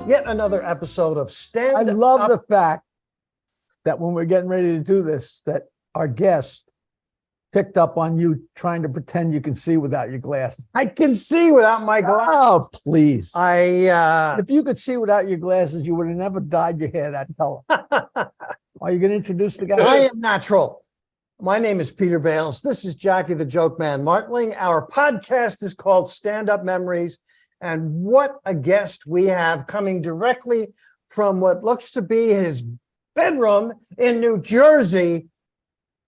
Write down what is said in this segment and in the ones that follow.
Yet another episode of Stand I love Up. the fact that when we're getting ready to do this, that our guest picked up on you trying to pretend you can see without your glasses. I can see without my glasses. Oh, please. I If you could see without your glasses, you would have never dyed your hair that color. Are you going to introduce the guy? I am natural. My name is Peter Bales. This is Jackie the Joke Man Martling. Our podcast is called Standup Memories. And what a guest we have coming directly from what looks to be his bedroom in New Jersey.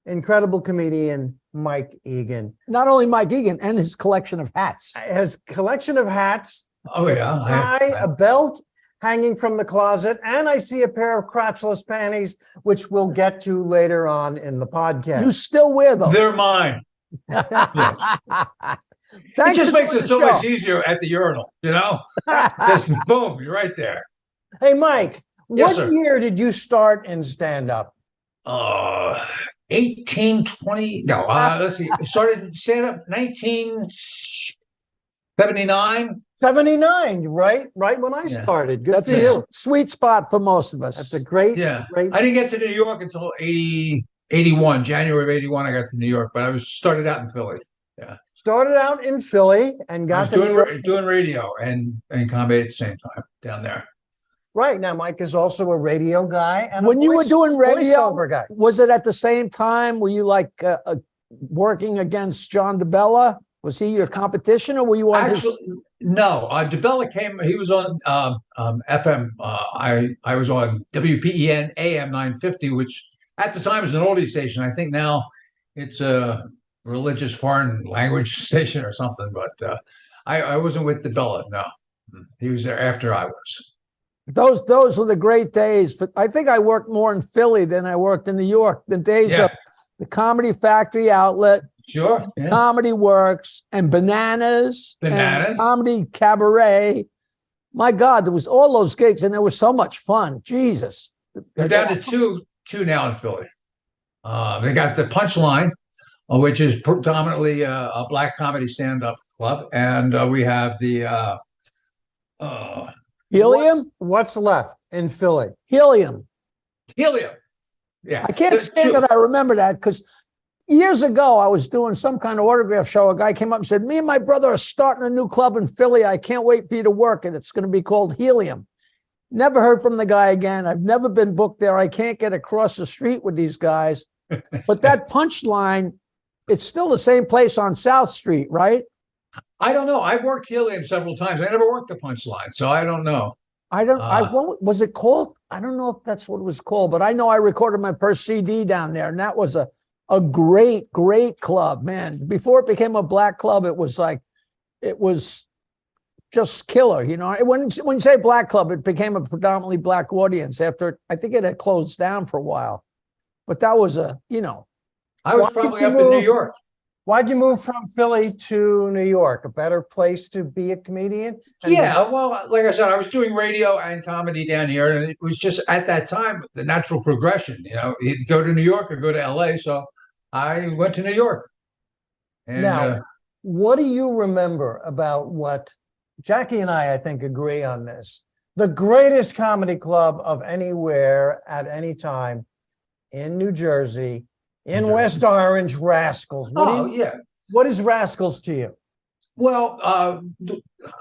Incredible comedian Mike Eagan. Not only Mike Eagan and his collection of hats. His collection of hats. Oh, yeah. A tie, a belt hanging from the closet, and I see a pair of crotchless panties, which we'll get to later on in the podcast. You still wear those? They're mine. Yes. It just makes it so much easier at the urinal, you know? Just boom, you're right there. Hey, Mike, Yes, what sir. year did you start in stand-up? 1820. No, let's see. It started stand up 1979. 79, right? Right when I Yeah. started. Good That's for a you. sweet spot for most of us. That's a great, Yeah. great. I didn't get to New York until 81. January of 81, I got to New York, but I was started out in Philly. Started out in Philly and I got was to New York. doing radio and comedy at the same time down there. Right now, Mike is also a radio guy and When you were doing radio, voiceover guy. was it at the same time? Were you like working against John DeBella? Was he your competition, or were you on Actually, no. DeBella came. He was on FM. I was on WPEN AM 950, which at the time was an oldie station. I think now it's a religious foreign language station or something. But I wasn't with DeBella. No, he was there after I was. Those were the great days. But I think I worked more in Philly than I worked in New York. The days of the Comedy Factory Outlet, Sure. Yeah. Comedy Works, and Bananas, and Comedy Cabaret. My God, there was all those gigs, and they were so much fun. Jesus. They're down to two now in Philly. They got the Punchline, which is predominantly a black comedy stand-up club, and we have the Helium? What's left in Philly? Helium. Helium. Yeah. I can't say that I remember that because years ago I was doing some kind of autograph show. A guy came up and said, "Me and my brother are starting a new club in Philly. I can't wait for you to work it. It's going to be called Helium." Never heard from the guy again. I've never been booked there. I can't get across the street with these guys. But that Punchline, it's still the same place on South Street, right? I don't know. I've worked Helium several times. I never worked the Punchline, so I don't know. What was it called? I don't know if that's what it was called, but I know I recorded my first CD down there, and that was a great, great club, man. Before it became a black club, it was just killer, you know. When you say black club, it became a predominantly black audience after, I think it had closed down for a while. But that was I was probably up in New York. Why'd you move from Philly to New York? A better place to be a comedian? Yeah, well, like I said, I was doing radio and comedy down here, and it was just at that time the natural progression. You know, you'd go to New York or go to LA. So I went to New York. And, now, what do you remember about what Jackie and I think, agree on this? The greatest comedy club of anywhere at any time in New Jersey. In West Orange, Rascals. What is Rascals to you? Well,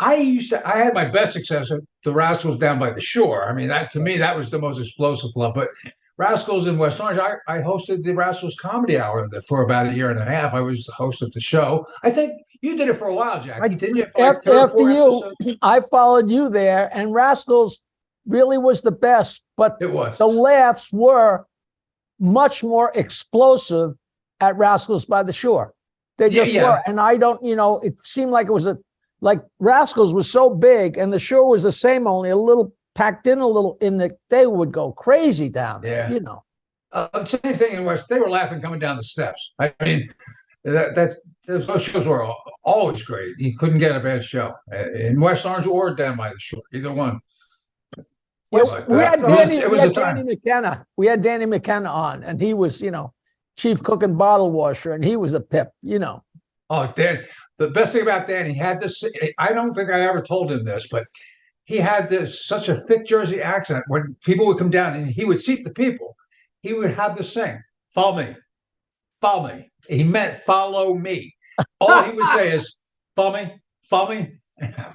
I had my best success at the Rascals down by the shore. I mean, to me, that was the most explosive club. But Rascals in West Orange, I hosted the Rascals Comedy Hour for about a year and a half. I was the host of the show. I think you did it for a while, Jackie. Didn't you? After you, I followed you there, and Rascals really was the best. But it was. The laughs were much more explosive at Rascals by the Shore. They just were. And I don't, it seemed like it was like Rascals was so big and the Shore was the same, only a little packed in they would go crazy down there, Same thing in West, they were laughing coming down the steps. I mean, those shows were always great. You couldn't get a bad show in West Orange or down by the Shore, either one. We had Danny McKenna. We had Danny McKenna on, and he was, chief cook and bottle washer, and he was a pip, Oh, Dan, the best thing about Dan, he had this. I don't think I ever told him this, but he had this such a thick Jersey accent. When people would come down and he would seat the people, he would have to sing, "Follow me, follow me." He meant follow me. All he would say is, "Follow me, follow me."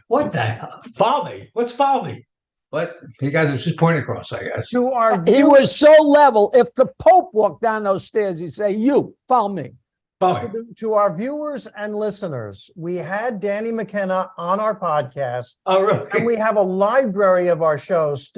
What the hell? Follow me? What's follow me? But he got his point across, I guess. To our He viewers, was so level. If the Pope walked down those stairs, he'd say, "You follow me." Follow me. to our viewers and listeners, we had Danny McKenna on our podcast, Oh, really? and we have a library of our shows,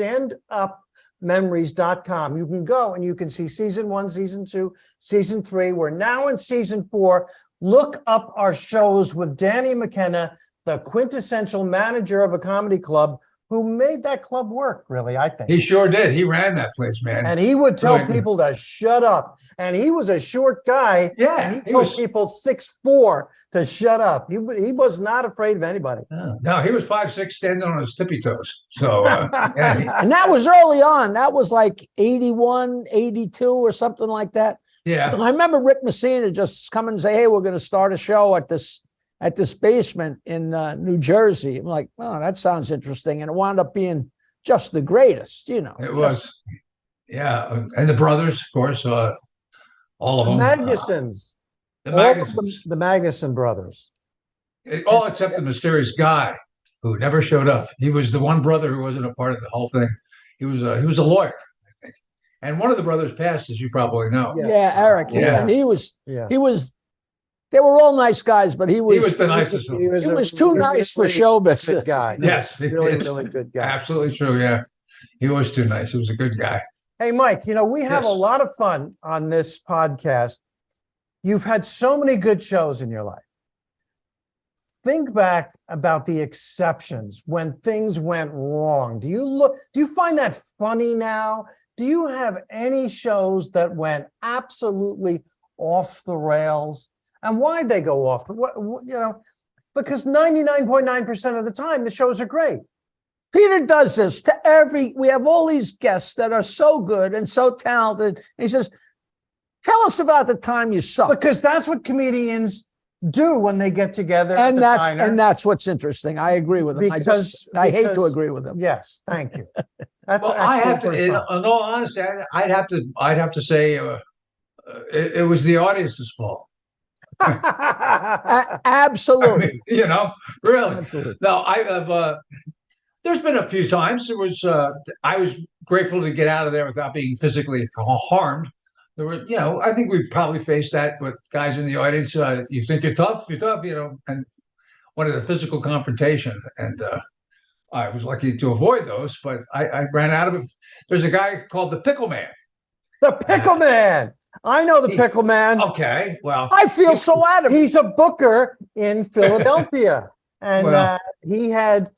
standupmemories.com. You can go and you can see season 1, season 2, season 3. We're now in season 4. Look up our shows with Danny McKenna, the quintessential manager of a comedy club who made that club work, really, I think. He sure did. He ran that place, man. And he would tell Right. people to shut up. And he was a short guy. Yeah, And he he told was- people 6'4" to shut up. He was not afraid of anybody. No, he was 5'6", standing on his tippy toes. So, yeah, And that was early on. That was like 81, 82 or something like that. yeah. I remember Rick Messina just coming and say, "Hey, we're going to start a show at this basement in New Jersey." I'm like, "Oh, that sounds interesting." And it wound up being just the greatest, you know. It was, yeah. And the brothers, of course, all of The them. Magnusons. The All of Magnusons. the Magnuson brothers. All except the mysterious guy who never showed up. He was the one brother who wasn't a part of the whole thing. He was a lawyer, I think. And one of the brothers passed, as you probably know. Yeah. Yeah, Eric. Yeah. And he was, Yeah. they were all nice guys, but he was the nicest one. He was, He a was too really nice for good show business. guy. Yes, Really, it's really good guy. absolutely true. Yeah, he was too nice. He was a good guy. Hey, Mike, we have a Yes. lot of fun on this podcast. You've had so many good shows in your life. Think back about the exceptions when things went wrong. Do you find that funny now? Do you have any shows that went absolutely off the rails? And why'd they go off? Because 99.9% of the time, the shows are great. Peter does this to we have all these guests that are so good and so talented. And he says, "Tell us about the time you sucked." Because that's what comedians do when they get together at And the diner. that's what's interesting. I agree with him. I hate to because- agree with him. Yes, thank you. That's Well, I have to. actually In pretty fun. all honesty, I'd have to say it was the audience's fault. I Absolutely. mean, really. Absolutely. No, I have. There's been a few times. I was grateful to get out of there without being physically harmed. There were, I think we probably faced that with guys in the audience. You think you're tough, and wanted a physical confrontation. And I was lucky to avoid those, but I ran out of it. There's a guy called the Pickle Man. The Pickle Man. I know the Pickle Man. Okay, well, I feel so out of it. He's a booker in Philadelphia. And Well. he had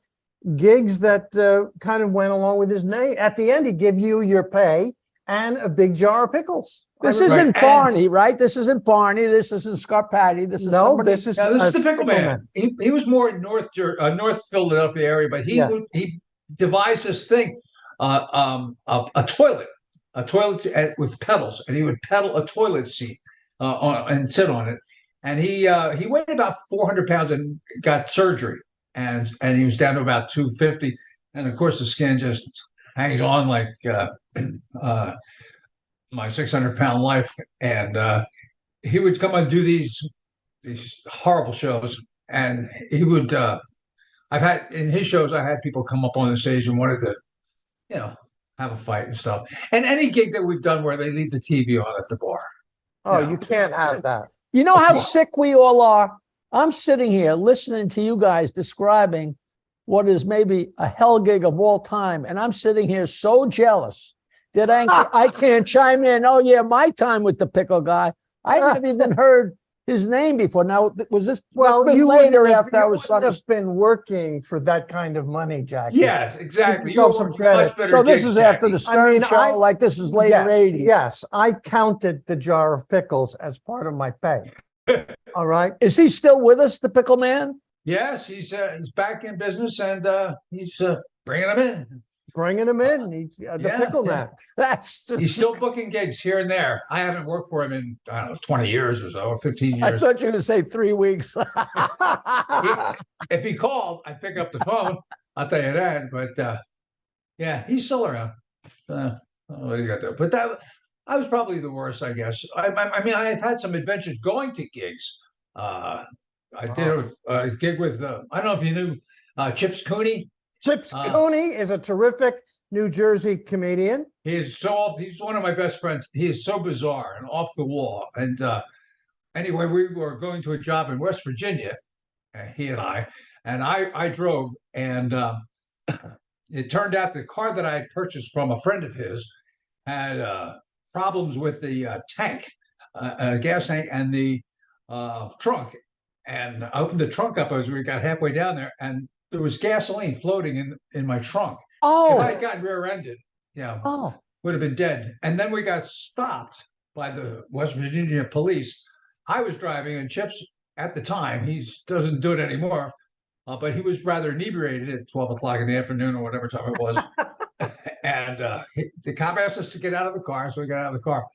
gigs that kind of went along with his name. At the end, he'd give you your pay and a big jar of pickles. This Right. isn't And- Barney, right? This isn't Barney. This isn't Scarpati. This is No, somebody- this is this a is the Pickle Man. Man. He was more in North Philadelphia area, but he Yeah. he devised this thing, a toilet with pedals, and he would pedal a toilet seat and sit on it. And he weighed about 400 pounds and got surgery, and he was down to about 250. And of course, the skin just hangs on like my 600-pound life. And he would come and do these horrible shows, and he would. I've had in his shows, I had people come up on the stage and wanted to, have a fight and stuff. And any gig that we've done where they leave the TV on at the bar. Oh, Yeah. you can't have that. You know how sick we all are? I'm sitting here listening to you guys describing what is maybe a hell gig of all time. And I'm sitting here so jealous that I can't chime in. Oh, yeah, my time with the pickle guy. I haven't even heard his name before. Now, was this You later wouldn't have- after I you was wouldn't son? have been working for that kind of money, Jackie. Yes, exactly. Give yourself You some were credit. much better So this gigs, is after the Jackie. Stern mean, show, like this is later Yes, 80s. yes, I counted the jar of pickles as part of my pay. All right. Is he still with us, the pickle man? Yes, he's back in business, and he's bringing them in. Bringing him in. He's the Yeah, pickle yeah. man. That's just. He's still booking gigs here and there. I haven't worked for him in, I don't know, 20 years or so, or 15 I years. thought you were going to say 3 weeks. If he called, I'd pick up the phone. I'll tell you that. But yeah, he's still around. What do you got there? But that I was probably the worst, I guess. I mean, I've had some adventures going to gigs. I did a gig with I don't know if you knew Chips Cooney. Chips Cooney is a terrific New Jersey comedian. He's one of my best friends. He is so bizarre and off the wall. And anyway, we were going to a job in West Virginia, he and I drove, and it turned out the car that I had purchased from a friend of his had problems with the tank, gas tank, and the trunk. And I opened the trunk up as we got halfway down there, and there was gasoline floating in my trunk. If I had gotten rear-ended, would have been dead. And then we got stopped by the West Virginia police. I was driving, and Chips at the time, he doesn't do it anymore, but he was rather inebriated at 12 o'clock in the afternoon or whatever time it was. And the cop asked us to get out of the car, so we got out of the car.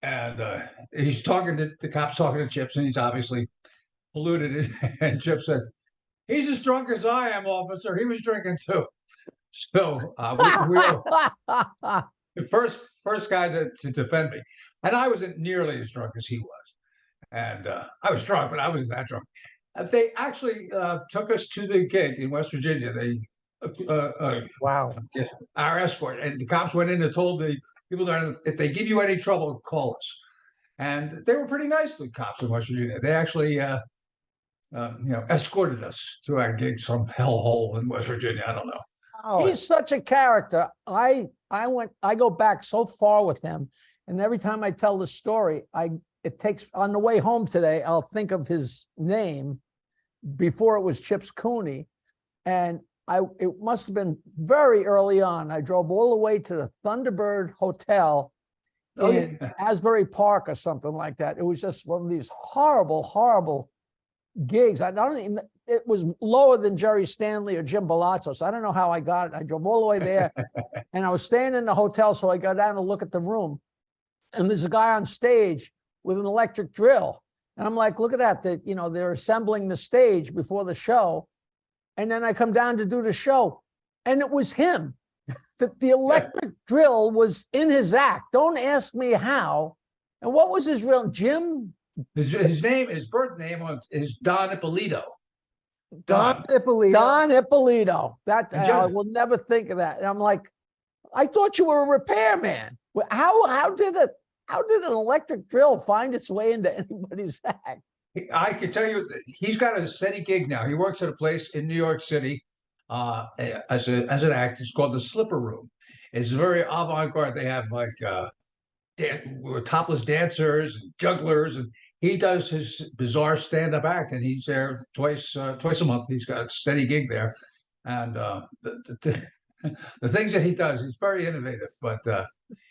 And he's talking to the cop's talking to Chips, and he's obviously polluted. And Chips said, "He's as drunk as I am, officer. He was drinking too." So we were the first guy to defend me, and I wasn't nearly as drunk as he was. And I was drunk, but I wasn't that drunk. They actually took us to the gig in West Virginia. They Wow. our escort, and the cops went in and told the people there, if they give you any trouble, call us. And they were pretty nice, the cops in West Virginia. They actually escorted us to our gig, some hellhole in West Virginia. I don't know. Oh, He's such a character. I go back so far with him, and every time I tell the story, it takes on the way home today, I'll think of his name before it was Chips Cooney. And it must have been very early on. I drove all the way to the Thunderbird Hotel in Asbury Park or something like that. It was just one of these horrible, horrible gigs. It was lower than Jerry Stanley or Jim Balazzo, so I don't know how I got it. I drove all the way there, and I was staying in the hotel, so I got down to look at the room, and there's a guy on stage with an electric drill, and I'm like, look at that! They're assembling the stage before the show, and then I come down to do the show, and it was him. The electric drill was in his act. Don't ask me how. And what was his real Jim? His birth name is Don Ippolito. Don Ippolito. Don Ippolito. I will never think of that. And I'm like, I thought you were a repairman. How did an electric drill find its way into anybody's act? I could tell you, he's got a steady gig now. He works at a place in New York City as an act. It's called the Slipper Room. It's very avant-garde. They have like topless dancers and jugglers, and he does his bizarre stand-up act, and he's there twice a month. He's got a steady gig there, and the things that he does, he's very innovative. But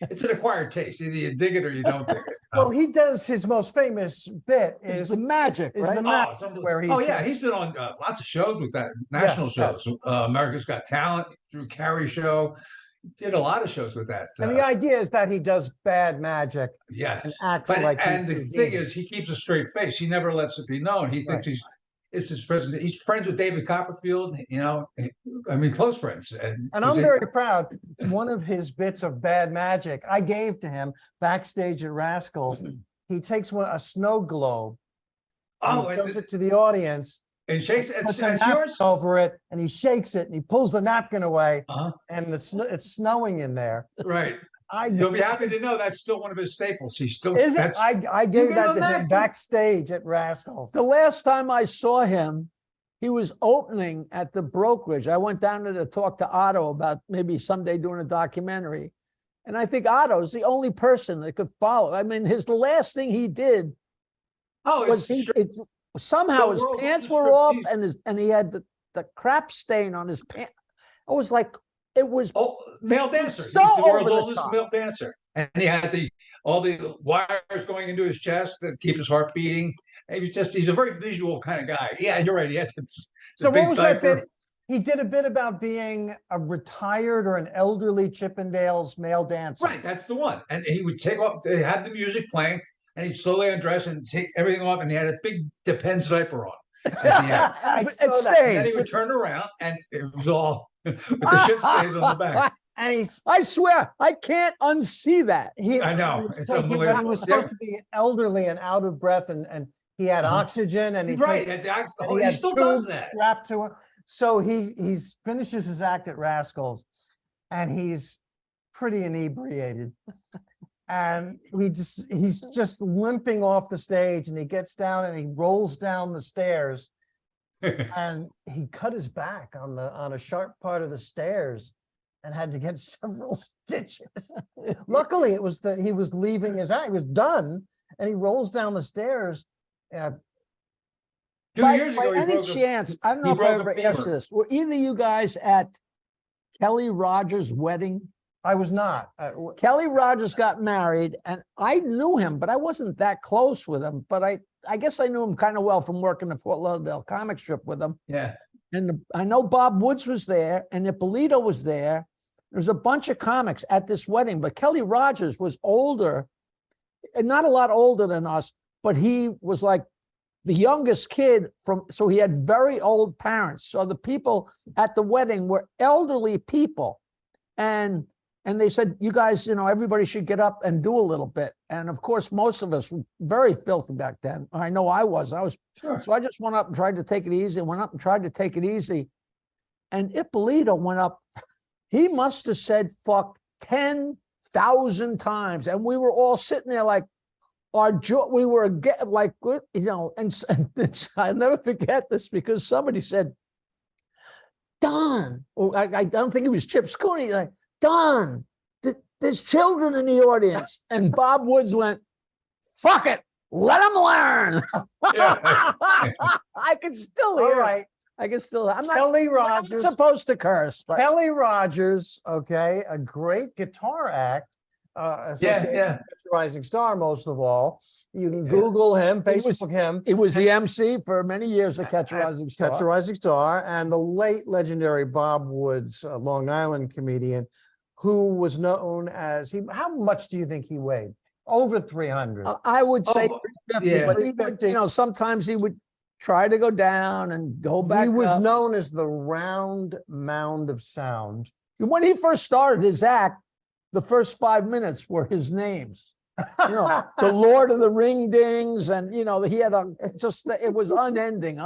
it's an acquired taste. Either you dig it or you don't dig it. Well, he does his most famous bit is the magic, right? The magic, where he's been on lots of shows with that, national shows. America's Got Talent, Drew Carey show. Did a lot of shows with that. And the idea is that he does bad magic. Yes. And acts like. And the thing is, he keeps a straight face. He never lets it be known. He thinks it's his president. He's friends with David Copperfield, close friends. And I'm very proud. One of his bits of bad magic I gave to him backstage at Rascals. He takes a snow globe. And shows it to the audience. And shakes it. Puts a napkin over it, and he shakes it, and he pulls the napkin away, and it's snowing in there. Right. You'll be happy to know that's still one of his staples. He's still. Is it? I gave that to him backstage at Rascals. The last time I saw him, he was opening at the brokerage. I went down there to talk to Otto about maybe someday doing a documentary, and I think Otto's the only person that could follow. I mean, the last thing he did. Somehow his pants were off, and he had the crap stain on his pants. I was like, it was male dancer. So he's the world's over the oldest top. male dancer, and he had all the wires going into his chest to keep his heart beating. He's a very visual kind of guy. Yeah, you're right. He had So what was that bit? He did a bit about being a retired or an elderly Chippendales male dancer. Right, that's the one. And he would take off. They had the music playing. And he'd slowly undress and take everything off, and he had a big Depends diaper on. at the end. I It saw that. stayed. And then he would turn around and it was all with the shit stays on the back. And he's I swear, I can't unsee that. I know, he was it's taking, but he unbelievable. was supposed to be elderly and out of breath, and he had oxygen, and he Right, takes, and and he he had still does tubes that. strapped to him. So he finishes his act at Rascals, and he's pretty inebriated, and he's just limping off the stage, and he gets down and he rolls down the stairs, and he cut his back on a sharp part of the stairs, and had to get several stitches. Luckily, it was that he was leaving his act; he was done, and he rolls down the stairs. 2 years ago, By he any broke a, chance, I don't he know if I broke a ever asked femur. this. Were either of you guys at Kelly Rogers' wedding? I was not. Kelly Rogers got married, and I knew him, but I wasn't that close with him. But I guess I knew him kind of well from working the Fort Lauderdale comic strip with him. Yeah. And I know Bob Woods was there, and Ippolito was there. There was a bunch of comics at this wedding, but Kelly Rogers was older, and not a lot older than us, but he was like the youngest kid so he had very old parents. So the people at the wedding were elderly people. And they said, you guys, everybody should get up and do a little bit. And of course, most of us were very filthy back then. I know I was. Sure. So I just went up and tried to take it easy, And Ippolito went up. He must have said fuck 10,000 times. And we were all sitting there like, we were like, and I'll never forget this, because somebody said, Don, or I don't think it was Chip Scooney, like, Don, there's children in the audience. And Bob Woods went, fuck it, let them learn. Yeah. I can still All hear it. right, I can still, I'm not Kelly I'm not Rogers. supposed to curse, but Kelly Rogers, okay, a great guitar act. Associated yeah. with Rising Star, most of all. You can Yeah. Google him, He was- Facebook him. it was the MC for many years at Catch a Rising Star. Catch the Rising Star, and the late legendary Bob Woods, a Long Island comedian, who was known as how much do you think he weighed? Over 300. I would say Oh, 350, yeah. but he would, 350. sometimes he would try to go down and go back He was up. known as the round mound of sound. When he first started his act, the first 5 minutes were his names. The Lord of the Ring Dings, and he had it was unending.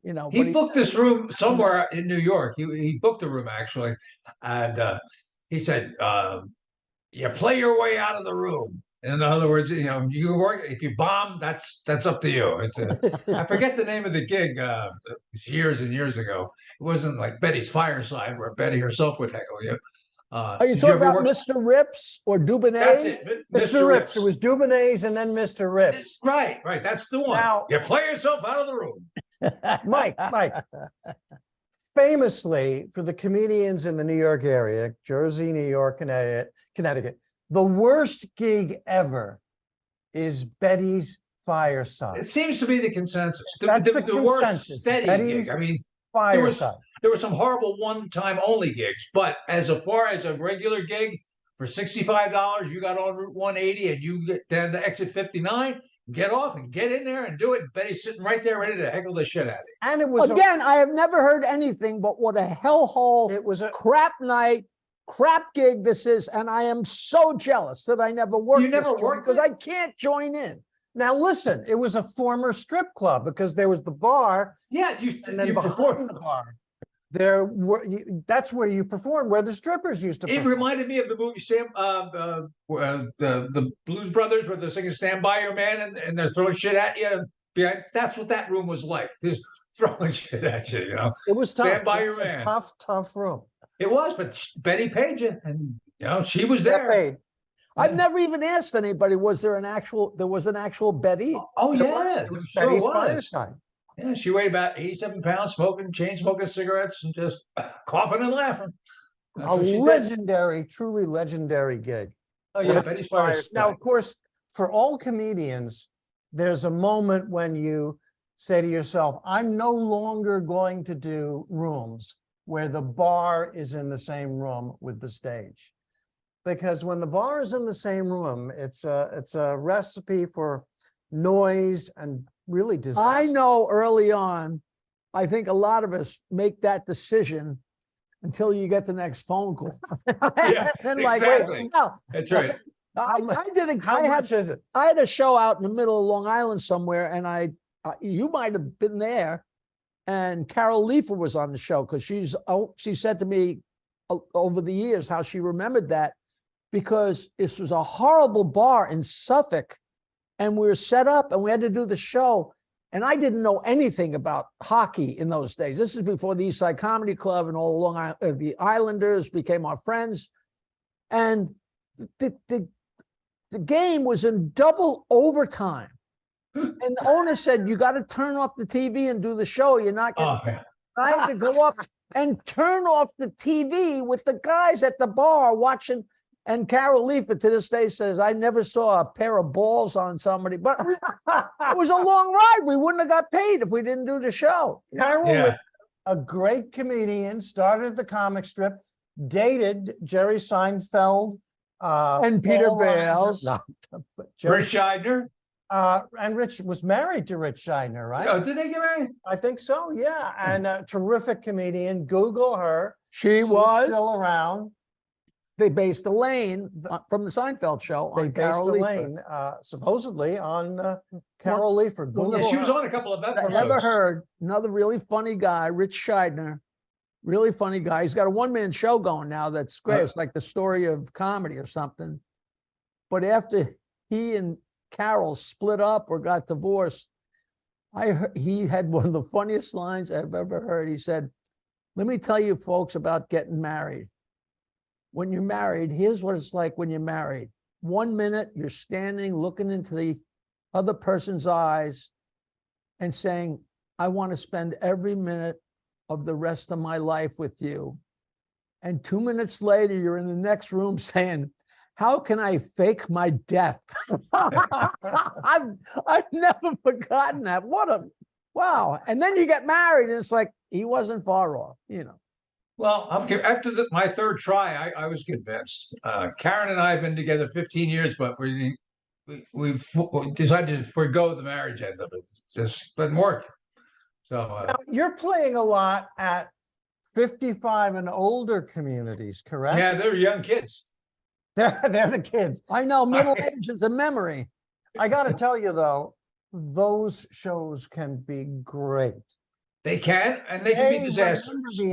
He but booked this room somewhere in New York. He booked a room actually, and he said, "You play your way out of the room." In other words, you work. If you bomb, that's up to you. I forget the name of the gig. Years and years ago, it wasn't like Betty's Fireside where Betty herself would heckle you. Are you did talking ever about work- Mr. Rips or Dubonnet? That's it, Mr. Rips. It was Dubonnaise and then Mr. Rips. Right. That's the one. Now- You play yourself out of the room. Mike, famously for the comedians in the New York area, Jersey, New York, Connecticut, the worst gig ever is Betty's Fireside. It seems to be the consensus. That's the worst consensus. steady Betty's gig. I mean, Fireside. there were some horrible one-time only gigs, but as far as a regular gig, for $65, you got on Route 180 and you get down to exit 59, get off and get in there and do it. And Betty's sitting right there ready to heckle the shit out of you. And it was Again, I have never heard anything but what a hellhole, it was a crap night, crap gig this is, and I am so jealous that I never worked. You never this joint worked because it? I can't join in. now listen, it was a former strip club because there was the bar, Yeah, and then you behind perform. the bar, there were that's where you performed, where the strippers used to It perform. reminded me of the movie the Blues Brothers, where they're singing "Stand by Your Man" and they're throwing shit at you. Yeah, that's what that room was like. Just throwing shit at you. It was tough. Stand by It your was a man. tough room. It was, but Betty paid you, and she was Got there. paid. I've never even asked anybody, there was an actual Betty? Oh It yeah, was sure Betty's was. Fireside. Yeah, she weighed about 87 pounds, chain smoking cigarettes, and just coughing and laughing. That's A what she did. legendary, truly legendary gig. Oh yeah, Betty's Betty's Fireside. Fireside. Now, of course, for all comedians, there's a moment when you say to yourself, I'm no longer going to do rooms where the bar is in the same room with the stage. Because when the bar is in the same room, it's a recipe for noise and really disaster. I know early on, I think a lot of us make that decision until you get the next phone call. Yeah, And exactly. wait, no. That's right. I did a, How much is it? I had a show out in the middle of Long Island somewhere, and you might have been there. And Carol Leifer was on the show because she said to me over the years how she remembered that, because this was a horrible bar in Suffolk, and we were set up and we had to do the show. And I didn't know anything about hockey in those days. This is before the East Side Comedy Club and all along the Islanders became our friends. And the game was in double overtime. And the owner said, you got to turn off the TV and do the show. You're not going to. I had to go up and turn off the TV with the guys at the bar watching. And Carol Leifer to this day says, I never saw a pair of balls on somebody, but it was a long ride. We wouldn't have got paid if we didn't do the show. Carol, was a great comedian, started the comic strip, dated Jerry Seinfeld. And Peter Bales. Rich Scheidner. And Rich was married to Rich Scheidner, right? Oh, did they get married? I think so, yeah. And a terrific comedian. Google her. She's was still around. They based Elaine from the Seinfeld show. They based Elaine, supposedly on Carol Leifer. Yeah, she was on a couple of episodes. I never heard. Another really funny guy, Rich Scheidner. Really funny guy. He's got a one-man show going now that's great. It's like the story of comedy or something. But after he and Carol split up or got divorced, he had one of the funniest lines I've ever heard. He said, let me tell you folks about getting married. When you're married, here's what it's like when you're married. 1 minute, you're standing, looking into the other person's eyes and saying, I want to spend every minute of the rest of my life with you. And 2 minutes later, you're in the next room saying, how can I fake my death? I've never forgotten that. Wow. And then you get married and it's like, he wasn't far off, you know. Well, after my third try, I was convinced. Karen and I have been together 15 years, but we've decided to forego the marriage end of it. It's just doesn't work. So now, you're playing a lot at 55 and older communities, correct? Yeah, they're young kids. They're the kids. I know, middle age is a memory. I got to tell you, though, those shows can be great. They can, and they can be disastrous. Remember the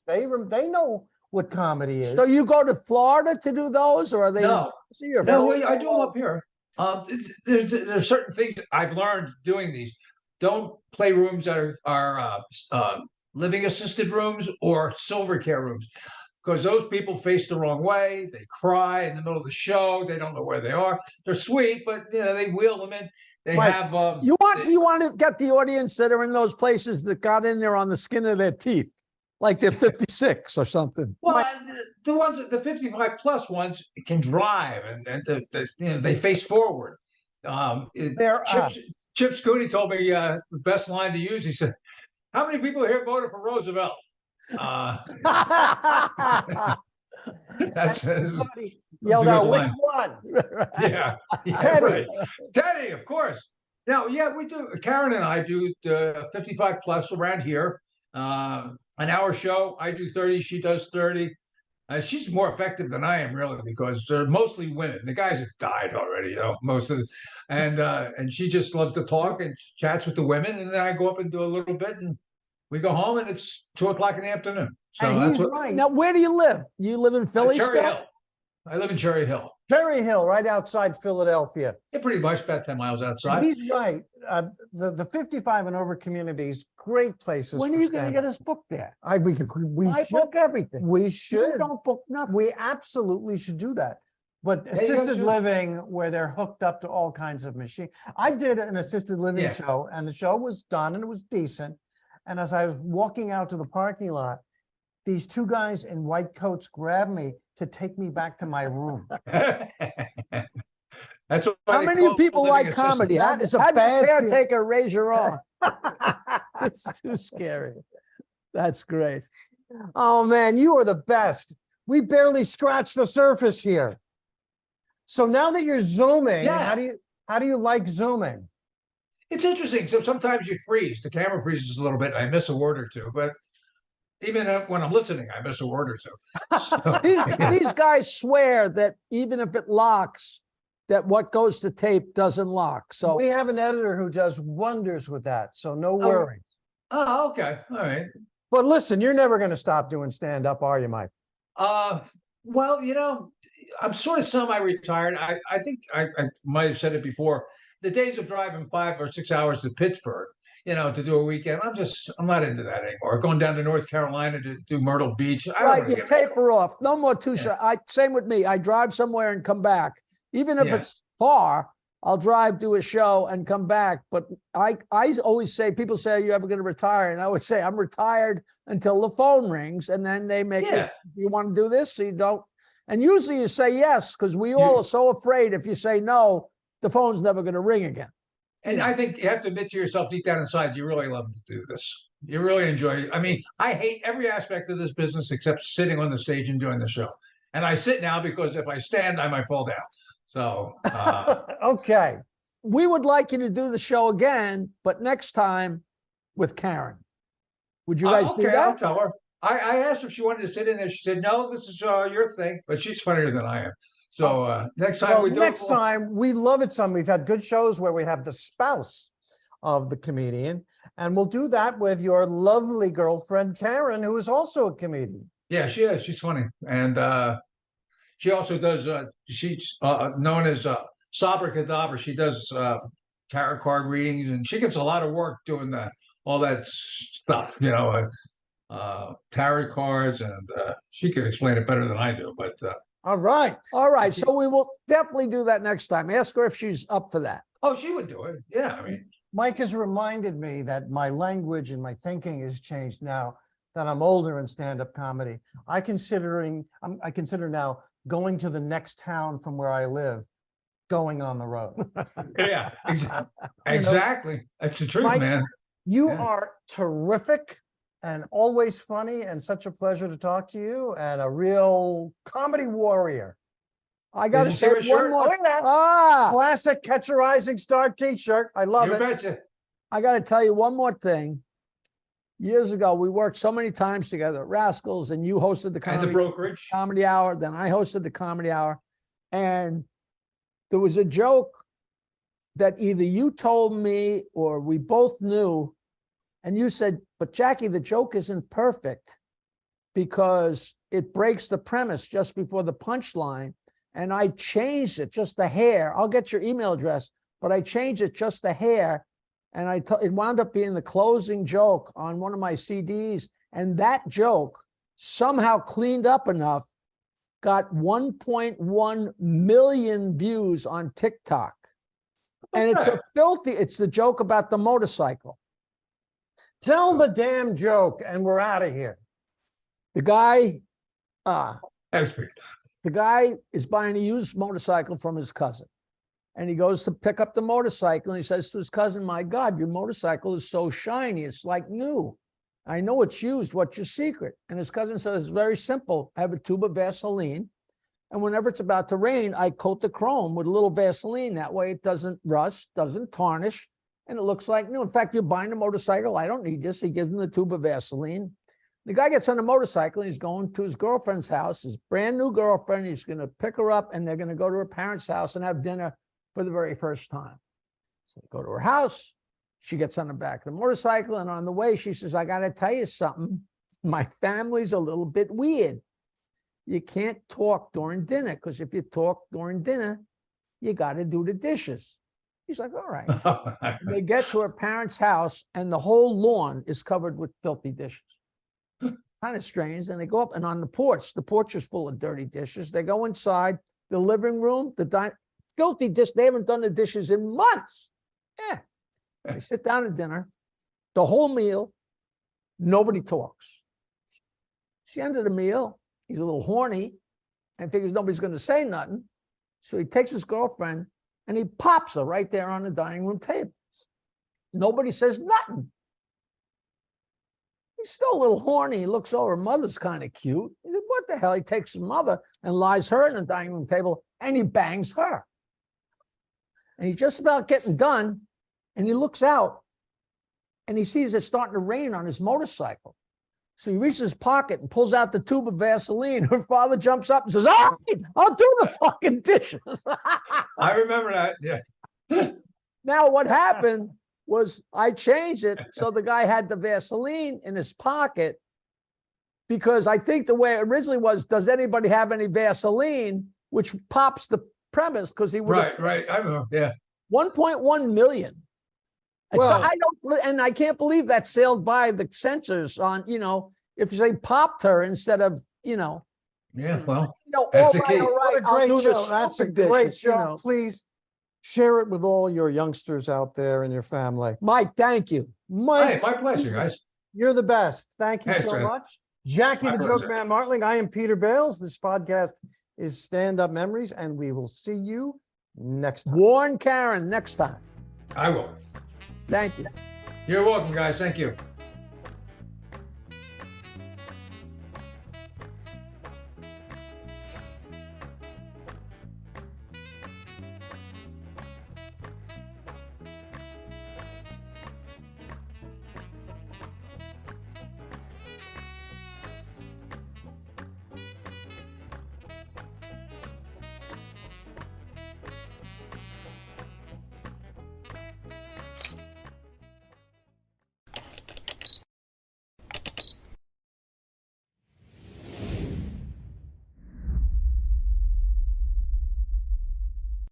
80s. They know what comedy is. So you go to Florida to do those, or are they? No, I do them up here. There's certain things I've learned doing these. Don't play rooms that are living assisted rooms or silver care rooms, because those people face the wrong way. They cry in the middle of the show. They don't know where they are. They're sweet, but they wheel them in. They have. You want to get the audience that are in those places that got in there on the skin of their teeth, like they're 56 or something. Well, the 55 plus ones can drive and they face forward. Chip Scooney told me the best line to use. He said, "How many people here voted for Roosevelt?" That's yelled out, which one? Yeah, Teddy. Right. Teddy, of course. Now, we do. Karen and I do 55 plus around here. An hour show. I do 30. She does 30. She's more effective than I am, really, because they're mostly women. The guys have died already, most of them. And she just loves to talk and chats with the women. And then I go up and do a little bit, and we go home, and it's 2:00 in the afternoon. So and he's right. Now, where do you live? You live in Philly? Cherry Hill. I live in Cherry Hill. Cherry Hill, right outside Philadelphia. Yeah, pretty much about 10 miles outside. And he's right. The 55 and over communities, great places. When are you going to get us booked there? We I should book everything. We should. You don't book nothing. We absolutely should do that. But assisted living, where they're hooked up to all kinds of machines. I did an assisted living show, and the show was done, and it was decent. And as I was walking out to the parking lot, these two guys in white coats grabbed me to take me back to my room. That's what how many people like comedy? That is a bad caretaker. Raise your arm. It's too scary. That's great. Oh man, you are the best. We barely scratched the surface here. So now that you're zooming, how do you like zooming? It's interesting. So sometimes you freeze. The camera freezes a little bit. I miss a word or two, but even when I'm listening, I miss a word or two. So, These guys swear that even if it locks, that what goes to tape doesn't lock. So We have an editor who does wonders with that, so no worry. oh, okay. All right. But listen, you're never going to stop doing stand-up, are you, Mike? Well, I'm sort of semi-retired. I think I might have said it before. The days of driving 5 or 6 hours to Pittsburgh, to do a weekend, I'm not into that anymore. Going down to North Carolina to do Myrtle Beach. I don't right, wanna you get taper off. No more two Yeah. shots. Same with me. I drive somewhere and come back. Even if Yeah. it's far, I'll drive, do a show, and come back. But I always say, people say, "Are you ever going to retire?" And I would say, "I'm retired until the phone rings," and then they make Yeah. it. You want to do this? So you don't. And usually you say yes, because we all are so afraid if you say no, the phone's never going to ring again. And I think you have to admit to yourself deep down inside, you really love to do this. You really enjoy it. I mean, I hate every aspect of this business except sitting on the stage and doing the show. And I sit now because if I stand, I might fall down. So, Okay. We would like you to do the show again, but next time with Karen. Would you guys do okay, I'll that? tell her. I asked her if she wanted to sit in there. She said, no, this is your thing, but she's funnier than I am. So next time Well, we do next it, time, we love it some. We've had good shows where we have the spouse of the comedian, and we'll do that with your lovely girlfriend, Karen, who is also a comedian. yeah, she is. She's funny. And she also does, she's known as Sabra Kadabra. She does tarot card readings, and she gets a lot of work doing all that stuff, tarot cards, and she could explain it better than I do. But All right. All right. So we will definitely do that next time. Ask her if she's up for that. oh, she would do it. Yeah, I mean, Mike has reminded me that my language and my thinking has changed now that I'm older in stand-up comedy. I consider now going to the next town from where I live, going on the road. yeah, exactly. That's the truth, Mike, man. You Yeah. are terrific and always funny, and such a pleasure to talk to you, and a real comedy warrior. I got to you see say my one shirt? more. Look at that. Ah, Classic Catch a Rising Star t-shirt. I love You it. betcha. I got to tell you one more thing. Years ago, we worked so many times together at Rascals, and you hosted the And the comedy, brokerage. comedy hour. Then I hosted the comedy hour. And there was a joke that either you told me or we both knew. And you said, but Jackie, the joke isn't perfect because it breaks the premise just before the punchline. And I changed it just a hair. I'll get your email address, but I changed it just a hair. And it wound up being the closing joke on one of my CDs. And that joke, somehow cleaned up enough, got 1.1 million views on TikTok. And it's it's the joke about the motorcycle. Tell the damn joke and we're out of here. The guy, That's weird. the guy is buying a used motorcycle from his cousin. And he goes to pick up the motorcycle and he says to his cousin, my God, your motorcycle is so shiny. It's like new. I know it's used. What's your secret? And his cousin says, it's very simple. I have a tube of Vaseline. And whenever it's about to rain, I coat the chrome with a little Vaseline. That way it doesn't rust, doesn't tarnish, and it looks like new. In fact, you're buying a motorcycle. I don't need this. He gives him the tube of Vaseline. The guy gets on the motorcycle and he's going to his girlfriend's house, his brand new girlfriend. He's going to pick her up and they're going to go to her parents' house and have dinner for the very first time. So they go to her house. She gets on the back of the motorcycle, and on the way, she says, I got to tell you something. My family's a little bit weird. You can't talk during dinner, because if you talk during dinner, you got to do the dishes. He's like, all right. And they get to her parents' house, and the whole lawn is covered with filthy dishes. Kind of strange. And they go up, and on the porch is full of dirty dishes. They go inside the living room, filthy dish. They haven't done the dishes in months. Yeah. They sit down at dinner, the whole meal, nobody talks. It's the end of the meal. He's a little horny and figures nobody's going to say nothing. So he takes his girlfriend and he pops her right there on the dining room table. Nobody says nothing. He's still a little horny. He looks over. Mother's kind of cute. He said, what the hell? He takes his mother and lies her on the dining room table and he bangs her. And he's just about getting done. And he looks out and he sees it's starting to rain on his motorcycle. So he reaches his pocket and pulls out the tube of Vaseline. Her father jumps up and says, all right, I'll do the fucking dishes. I remember that. Yeah. Now, what happened was I changed it so the guy had the Vaseline in his pocket, because I think the way it originally was, does anybody have any Vaseline, which pops the premise, because he would Right. I remember. Yeah. 1.1 million. And so Well- I don't, and I can't believe that sailed by the censors on, if they popped her instead of, Yeah. Well, all That's the right, key. all What right, a I'll great do the show. That's a stupid great dishes, show. Please share it with all your youngsters out there and your family. Mike, thank you. Mike, hey, my pleasure, guys. you're the best. Thank you Thanks, so man. much. Jackie My the Joke pleasure. Man Martling. I am Peter Bales. This podcast is Stand-Up Memories, and we will see you next time. Warn Karen next time. I will. Thank you. You're welcome, guys. Thank you.